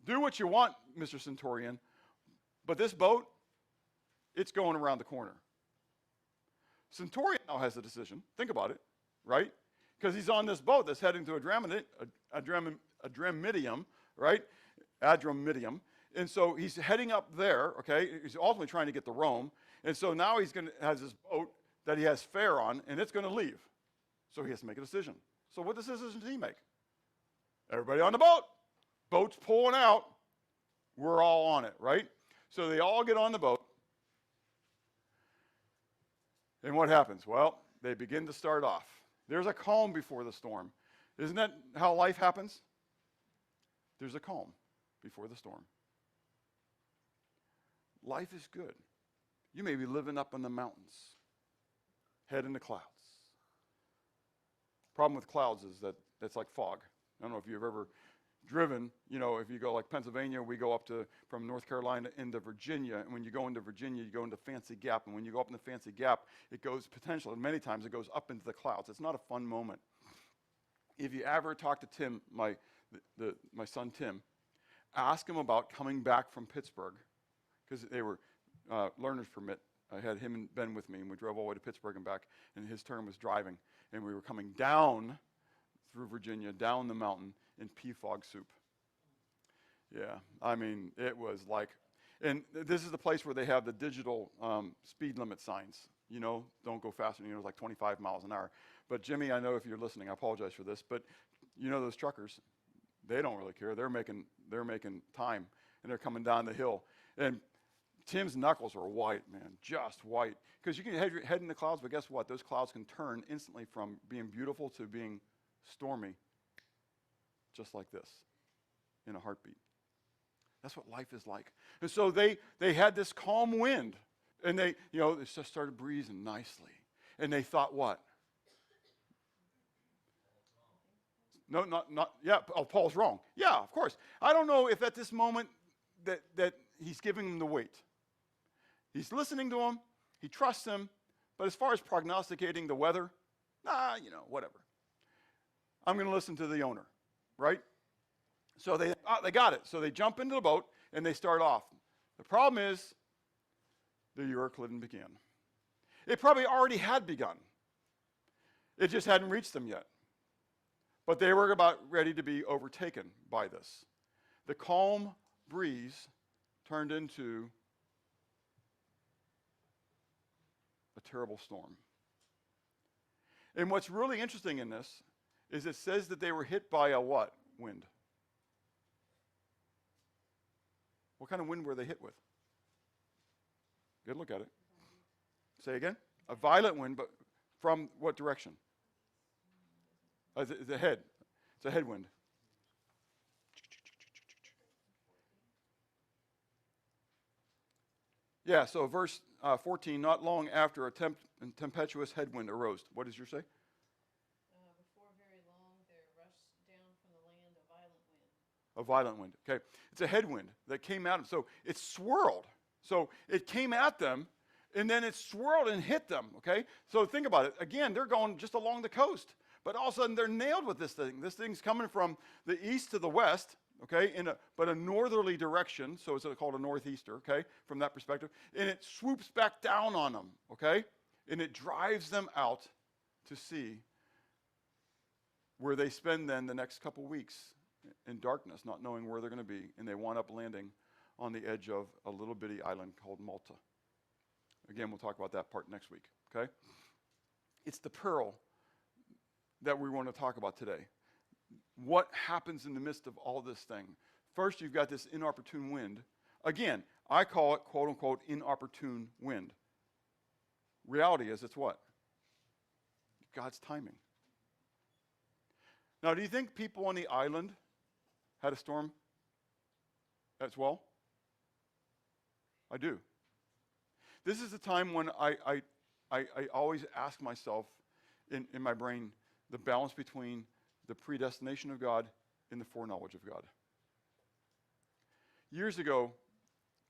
do what you want, Mr. Centurion. But this boat, it's going around the corner. Centurion now has a decision. Think about it, right? Because he's on this boat that's heading to Adramyttium, right? Adramyttium. And so he's heading up there, okay? He's ultimately trying to get to Rome. And so now has this boat that he has fare on, and it's going to leave. So he has to make a decision. So what decision does he make? Everybody on the boat. Boat's pulling out. We're all on it, right? So they all get on the boat. And what happens? Well, they begin to start off. There's a calm before the storm. Isn't that how life happens? There's a calm before the storm. Life is good. You may be living up in the mountains, head in the clouds. Problem with clouds is that it's like fog. I don't know if you've ever driven, if you go like Pennsylvania, we go up from North Carolina into Virginia, and when you go into Virginia, you go into Fancy Gap, and when you go up in the Fancy Gap, it goes potentially, many times it goes up into the clouds. It's not a fun moment. If you ever talk to Tim, my son Tim, ask him about coming back from Pittsburgh, because they were learner's permit. I had him and Ben with me, and we drove all the way to Pittsburgh and back, and his turn was driving, and we were coming down through Virginia, down the mountain, in pea fog soup. Yeah, it was like, and this is the place where they have the digital speed limit signs, don't go faster, it's like 25 miles an hour. But Jimmy, I know if you're listening, I apologize for this, but those truckers, they don't really care. They're making time, and they're coming down the hill. And Tim's knuckles are white, man, just white. Because you can head in the clouds, but guess what? Those clouds can turn instantly from being beautiful to being stormy, just like this, in a heartbeat. That's what life is like. And so they had this calm wind, and they just started breezing nicely. And they thought what? No, not, yeah, Paul's wrong. Yeah, of course. I don't know if at this moment that he's giving them the weight. He's listening to him, he trusts him, but as far as prognosticating the weather, whatever. I'm going to listen to the owner, right? So they got it. So they jump into the boat and they start off. The problem is the Euroclydon began. It probably already had begun. It just hadn't reached them yet. But they were about ready to be overtaken by this. The calm breeze turned into a terrible storm. And what's really interesting in this is it says that they were hit by a what? Wind. What kind of wind were they hit with? Good look at it. Say again? A violent wind, but from what direction? It's a head. It's a headwind. Yeah, so verse 14, not long after a tempestuous headwind arose. What does yours say? Before very long, there rushed down from the land a violent wind. A violent wind, okay. It's a headwind that came at them. So it swirled. So it came at them, and then it swirled and hit them, okay? So think about it. Again, they're going just along the coast, but all of a sudden they're nailed with this thing. This thing's coming from the east to the west, okay, but a northerly direction, so it's called a northeaster, okay, from that perspective. And it swoops back down on them, okay? And it drives them out to sea, where they spend then the next couple weeks in darkness, not knowing where they're going to be, and they wind up landing on the edge of a little bitty island called Malta. Again, we'll talk about that part next week, okay? It's the peril that we want to talk about today. What happens in the midst of all this thing? First, you've got this inopportune wind. Again, I call it, quote unquote, inopportune wind. Reality is it's what? God's timing. Now, do you think people on the island had a storm as well? I do. This is the time when I always ask myself in my brain the balance between the predestination of God and the foreknowledge of God. Years ago,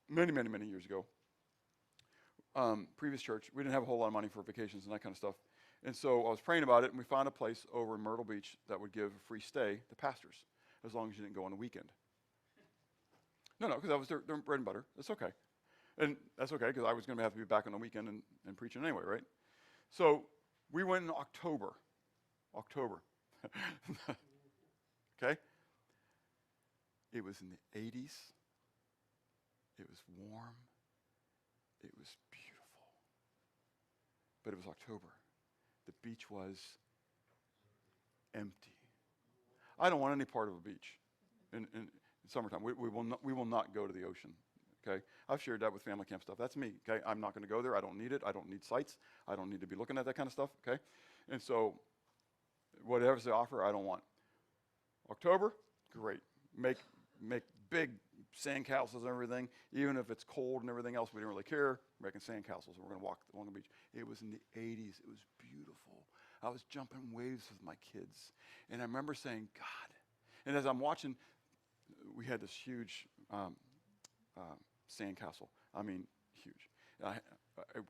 many years ago, previous church, we didn't have a whole lot of money for vacations and that kind of stuff. And so I was praying about it, and we found a place over in Myrtle Beach that would give a free stay to pastors, as long as you didn't go on a weekend. No, because that was their bread and butter. That's okay. And that's okay, because I was going to have to be back on the weekend and preaching anyway, right? So we went in October. Okay? It was in the 80s. It was warm. It was beautiful. But it was October. The beach was empty. I don't want any part of a beach in summertime. We will not go to the ocean. Okay, I've shared that with family camp stuff. That's me. Okay, I'm not going to go there. I don't need it. I don't need sights. I don't need to be looking at that kind of stuff. Okay, and so whatever's they offer, I don't want. October, great. Make big sand castles and everything. Even if it's cold and everything else, we didn't really care. We're making sand castles, and we're going to walk along the beach. It was in the 80s. It was beautiful. I was jumping waves with my kids, and I remember saying, God. And as I'm watching, we had this huge sand castle. I mean, huge. I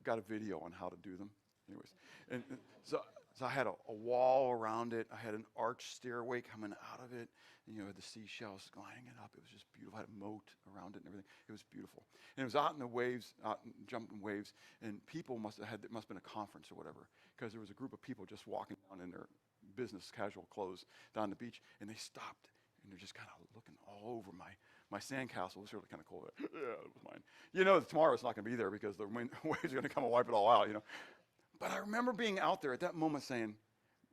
got a video on how to do them. Anyways, and so I had a wall around it. I had an arched stairway coming out of it. And, had the seashells gliding it up. It was just beautiful. I had a moat around it and everything. It was beautiful. And it was out in the waves, jumping waves. And people it must have been a conference or whatever, because there was a group of people just walking down in their business casual clothes down the beach, and they stopped. And they're just kind of looking all over my sandcastle. It was really kind of cool. Yeah, it was mine. Tomorrow it's not going to be there because the waves are going to come and wipe it all out, But I remember being out there at that moment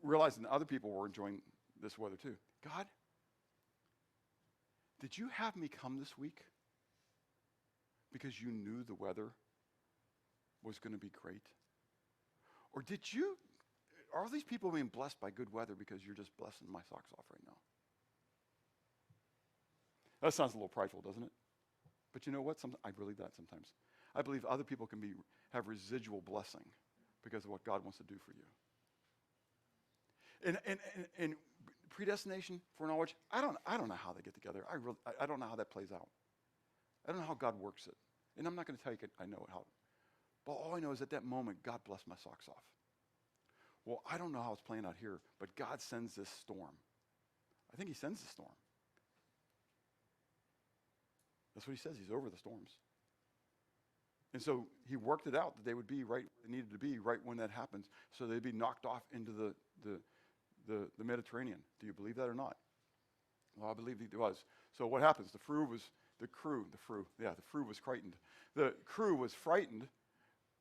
realizing that other people were enjoying this weather too. God, did you have me come this week because you knew the weather was going to be great? Or are these people being blessed by good weather because you're just blessing my socks off right now? That sounds a little prideful, doesn't it? But you know what? I believe that sometimes. I believe other people can have residual blessing because of what God wants to do for you. And predestination, foreknowledge, I don't know how they get together. I don't know how that plays out. I don't know how God works it. And I'm not going to tell you I know how. But all I know is at that moment, God blessed my socks off. Well, I don't know how it's playing out here, but God sends this storm. I think he sends the storm. That's what he says. He's over the storms. And so he worked it out that they would be right where they needed to be right when that happens, so they'd be knocked off into the Mediterranean. Do you believe that or not? Well, I believe it was. So what happens? The crew was frightened. The crew was frightened,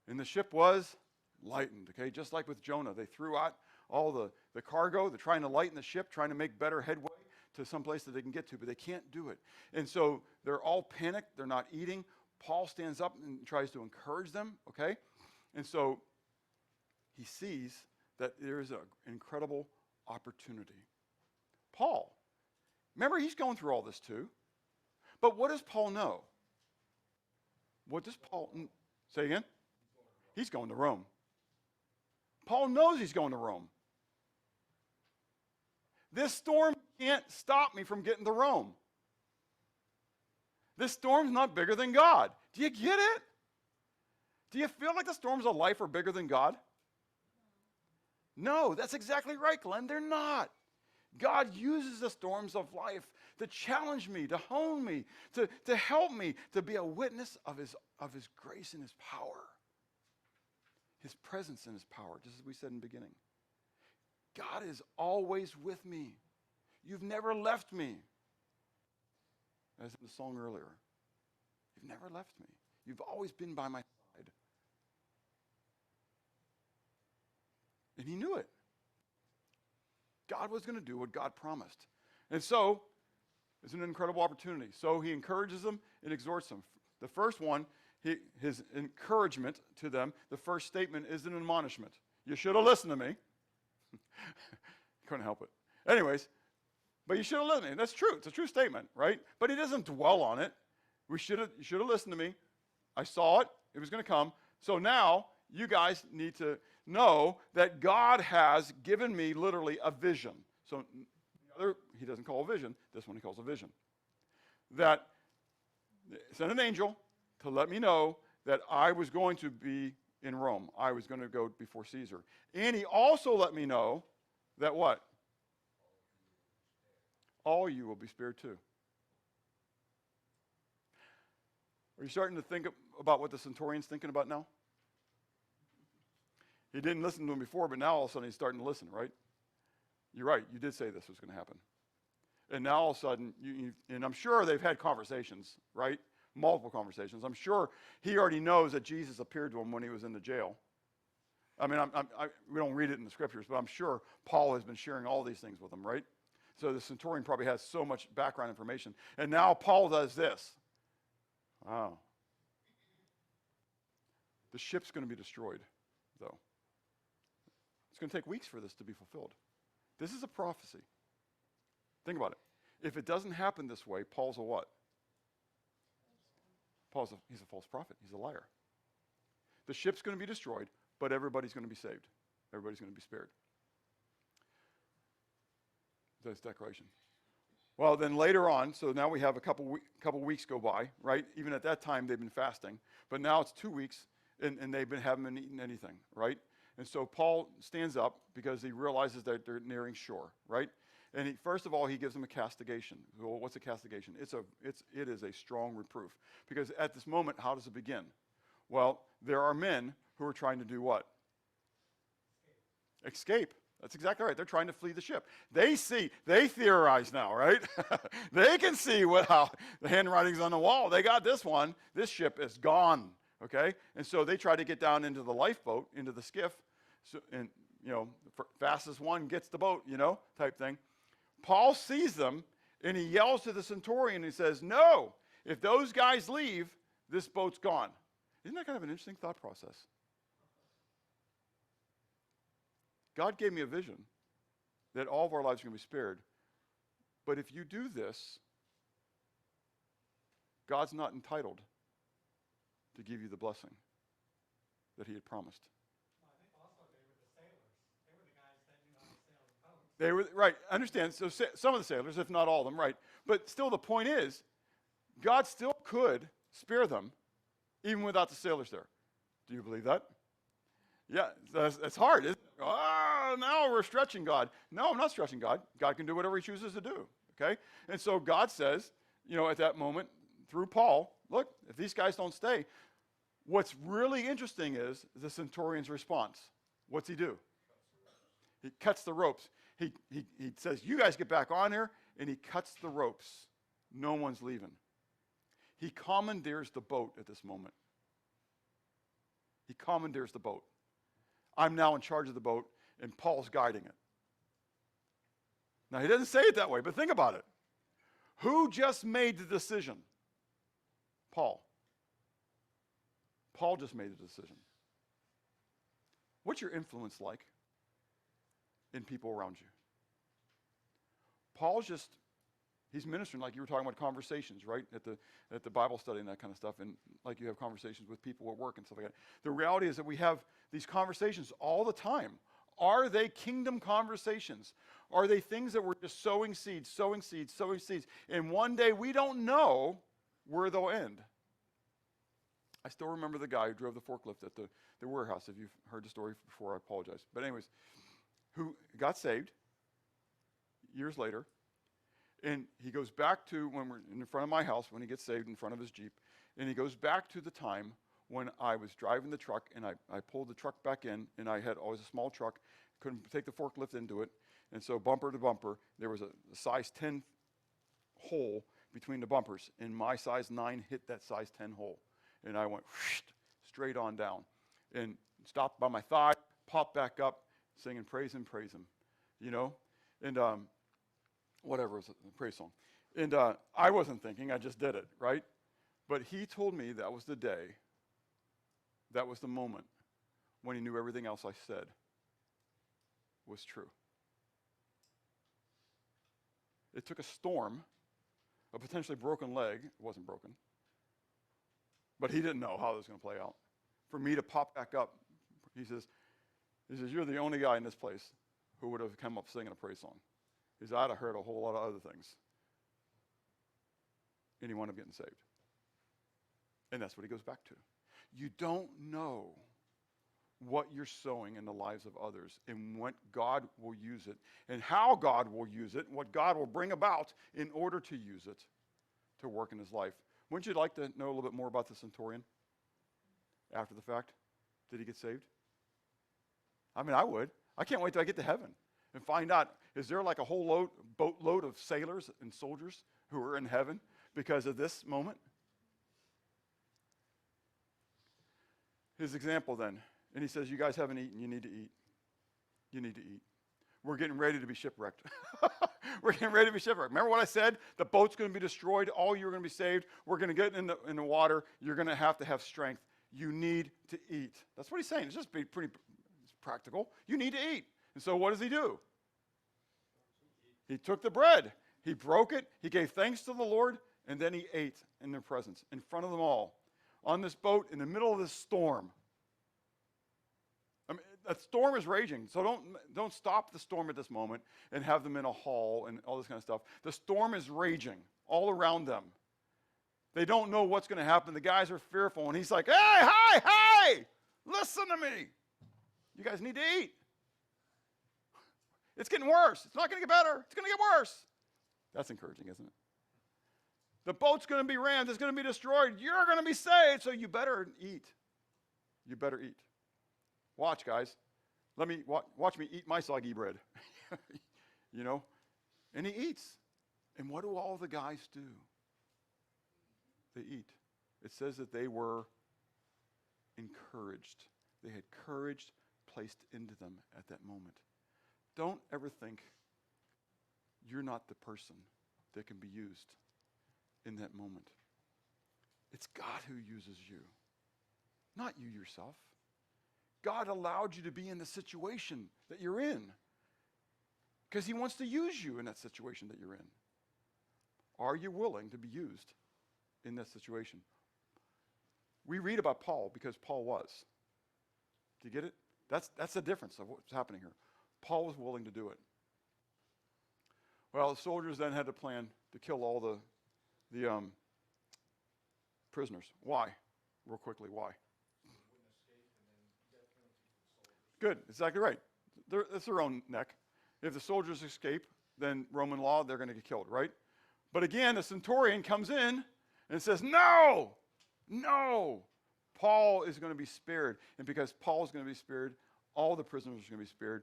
and the ship was lightened. Okay, just like with Jonah, they threw out all the cargo. They're trying to lighten the ship, trying to make better headway to some place that they can get to, but they can't do it. And so they're all panicked. They're not eating. Paul stands up and tries to encourage them, okay? And so he sees that there is an incredible opportunity. Paul, remember, he's going through all this too. But what does Paul know? What does Paul say again? He's going to Rome. Paul knows he's going to Rome. This storm can't stop me from getting to Rome. This storm's not bigger than God. Do you get it? Do you feel like the storms of life are bigger than God? No, that's exactly right, Glenn. They're not. God uses the storms of life to challenge me, to hone me, to help me, to be a witness of his grace and his power. His presence and his power, just as we said in the beginning. God is always with me. You've never left me. As in the song earlier, you've never left me. You've always been by my side. And he knew it. God was going to do what God promised. And so, it's an incredible opportunity. So he encourages them and exhorts them. The first one, his encouragement to them, the first statement is an admonishment. You should have listened to me. Couldn't help it. Anyways, but you should have listened to me. That's true. It's a true statement, right? But he doesn't dwell on it. You should have listened to me. I saw it. It was going to come. So now you guys need to know that God has given me literally a vision. So the other, he doesn't call a vision. This one he calls a vision. That sent an angel to let me know that I was going to be in Rome. I was going to go before Caesar. And he also let me know that what? All you will be spared too. Are you starting to think about what the centurion's thinking about now? He didn't listen to him before, but now all of a sudden he's starting to listen, right? You're right. You did say this was going to happen. And now all of a sudden, and I'm sure they've had conversations, right? Multiple conversations. I'm sure he already knows that Jesus appeared to him when he was in the jail. I mean, we don't read it in the scriptures, but I'm sure Paul has been sharing all these things with him, right? So the centurion probably has so much background information. And now Paul does this. Wow. The ship's going to be destroyed, though. It's going to take weeks for this to be fulfilled. This is a prophecy. Think about it. If it doesn't happen this way, Paul's a what? He's a false prophet. He's a liar. The ship's going to be destroyed, but everybody's going to be saved. Everybody's going to be spared. That's declaration. Well, then later on, so now we have a couple weeks go by, right? Even at that time, they've been fasting. But now it's 2 weeks, and haven't been eating anything, right? And so Paul stands up because he realizes that they're nearing shore, right? And first of all, he gives them a castigation. Well, what's a castigation? It is a strong reproof. Because at this moment, how does it begin? Well, there are men who are trying to do what? Escape. That's exactly right. They're trying to flee the ship. They theorize now, right? They can see how the handwriting's on the wall. They got this one. This ship is gone, okay? And so they try to get down into the lifeboat, into the skiff, and, the fastest one gets the boat, type thing. Paul sees them, and he yells to the centurion, he says, no, if those guys leave, this boat's gone. Isn't that kind of an interesting thought process? God gave me a vision that all of our lives are going to be spared. But if you do this, God's not entitled to give you the blessing that he had promised. Well, I think also they were the sailors. They were the guys that knew how to sail the boats. They were, right, I understand. So some of the sailors, if not all of them, right. But still the point is, God still could spare them even without the sailors there. Do you believe that? Yeah, that's hard, isn't it? Oh, now we're stretching God. No, I'm not stretching God. God can do whatever he chooses to do, okay? And so God says, at that moment, through Paul, look, if these guys don't stay, what's really interesting is the centurion's response. What's he do? He cuts the ropes. He says, you guys get back on here, and he cuts the ropes. No one's leaving. He commandeers the boat at this moment. He commandeers the boat. I'm now in charge of the boat, and Paul's guiding it. Now, he doesn't say it that way, but think about it. Who just made the decision? Paul. Paul just made the decision. What's your influence like in people around you? He's ministering like you were talking about conversations, right? At the Bible study and that kind of stuff, and like you have conversations with people at work and stuff like that. The reality is that we have these conversations all the time. Are they kingdom conversations? Are they things that we're just sowing seeds, and one day we don't know where they'll end? I still remember the guy who drove the forklift at the warehouse. If you've heard the story before, I apologize. But anyways, who got saved years later. And he goes back to when we're in front of my house, when he gets saved in front of his Jeep, and he goes back to the time when I was driving the truck, and I pulled the truck back in, and I had always a small truck, couldn't take the forklift into it, and so bumper to bumper, there was a size 10 hole between the bumpers, and my size 9 hit that size 10 hole, and I went straight on down, and stopped by my thigh, popped back up, singing praise him, and whatever, it was a praise song. And I wasn't thinking, I just did it, right? But he told me that was the day, that was the moment when he knew everything else I said was true. It took a storm, a potentially broken leg, it wasn't broken, But he didn't know how it was going to play out. For me to pop back up, he says, you're the only guy in this place who would have come up singing a praise song. He said, I'd have heard a whole lot of other things. And he wound up getting saved. And that's what he goes back to. You don't know what you're sowing in the lives of others and what God will use it and how God will use it and what God will bring about in order to use it to work in his life. Wouldn't you like to know a little bit more about the centurion after the fact? Did he get saved? I mean, I would. I can't wait till I get to heaven and find out, is there like a whole boatload of sailors and soldiers who are in heaven because of this moment? His example then, and he says, you guys haven't eaten, you need to eat. You need to eat. We're getting ready to be shipwrecked. We're getting ready to be shipwrecked. Remember what I said? The boat's going to be destroyed. All you're going to be saved. We're going to get in the water. You're going to have strength. You need to eat. That's what he's saying. It's just pretty practical. You need to eat. And so what does he do? He took the bread. He broke it. He gave thanks to the Lord. And then he ate in their presence, in front of them all, on this boat in the middle of this storm. I mean, a storm is raging, so don't stop the storm at this moment and have them in a hall and all this kind of stuff. The storm is raging all around them. They don't know what's going to happen. The guys are fearful, and he's like, hey, listen to me. You guys need to eat. It's getting worse. It's not going to get better. It's going to get worse. That's encouraging, isn't it? The boat's going to be rammed. It's going to be destroyed. You're going to be saved, so you better eat. You better eat. Watch, guys. Watch me eat my soggy bread. You know? And he eats. And what do all the guys do? They eat. It says that they were encouraged. They had courage placed into them at that moment. Don't ever think you're not the person that can be used in that moment. It's God who uses you, not you yourself. God allowed you to be in the situation that you're in because he wants to use you in that situation that you're in. Are you willing to be used in that situation? We read about Paul because Paul was. Do you get it? That's the difference of what's happening here. Paul was willing to do it. Well, the soldiers then had to plan to kill all the prisoners. Why? Real quickly, why? Good, exactly right. It's their own neck. If the soldiers escape, then Roman law, they're going to get killed, right? But again, the centurion comes in and says, no, Paul is going to be spared. And because Paul is going to be spared, all the prisoners are going to be spared.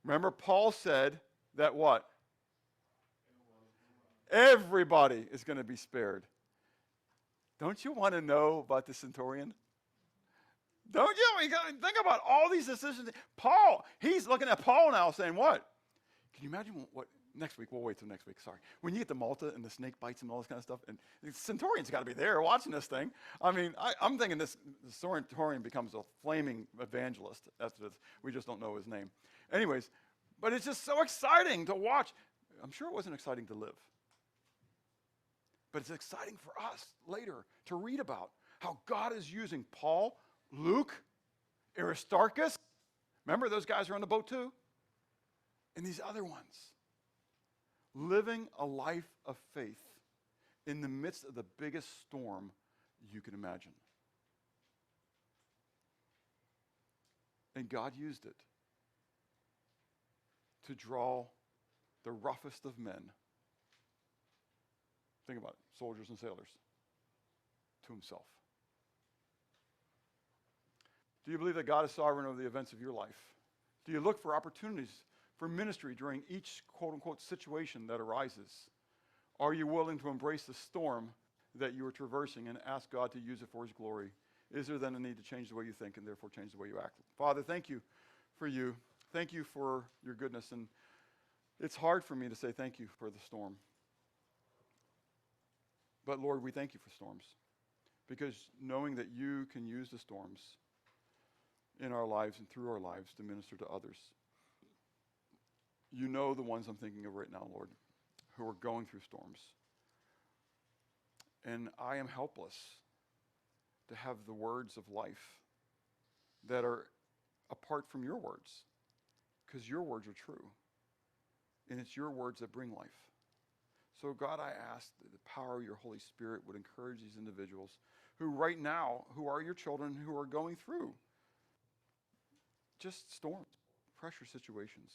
Remember, Paul said that what? Everybody is going to be spared. Don't you want to know about the centurion? Don't you? Think about all these decisions. Paul, he's looking at Paul now saying what? Can you imagine what next week? We'll wait till next week, sorry. When you get to Malta and the snake bites and all this kind of stuff, and the centurion's got to be there watching this thing. I mean, I'm thinking the centurion becomes a flaming evangelist after this. We just don't know his name. Anyways, but it's just so exciting to watch. I'm sure it wasn't exciting to live. But it's exciting for us later to read about how God is using Paul, Luke, Aristarchus. Remember, those guys are on the boat too? And these other ones. Living a life of faith in the midst of the biggest storm you can imagine. And God used it to draw the roughest of men. Think about it, soldiers and sailors, to himself. Do you believe that God is sovereign over the events of your life? Do you look for opportunities for ministry during each quote-unquote situation that arises? Are you willing to embrace the storm that you are traversing and ask God to use it for his glory? Is there then a need to change the way you think and therefore change the way you act? Father, thank you for you. Thank you for your goodness. And it's hard for me to say thank you for the storm. But Lord, we thank you for storms, because knowing that you can use the storms in our lives and through our lives to minister to others. You know the ones I'm thinking of right now, Lord, who are going through storms. And I am helpless. to have the words of life that are apart from your words, because your words are true, and it's your words that bring life. So God, I ask that the power of your Holy Spirit would encourage these individuals who right now, who are your children, who are going through just storms, pressure situations.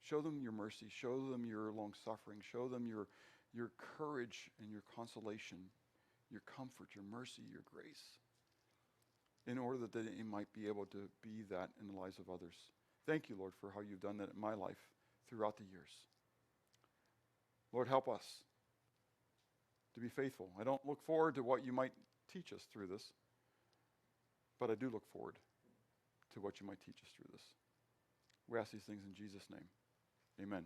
Show them your mercy, show them your long suffering, show them your courage and your consolation, your comfort, your mercy, your grace, in order that they might be able to be that in the lives of others. Thank you, Lord, for how you've done that in my life throughout the years. Lord, help us to be faithful. I don't look forward to what you might teach us through this, but I do look forward to what you might teach us through this. We ask these things in Jesus' name. Amen.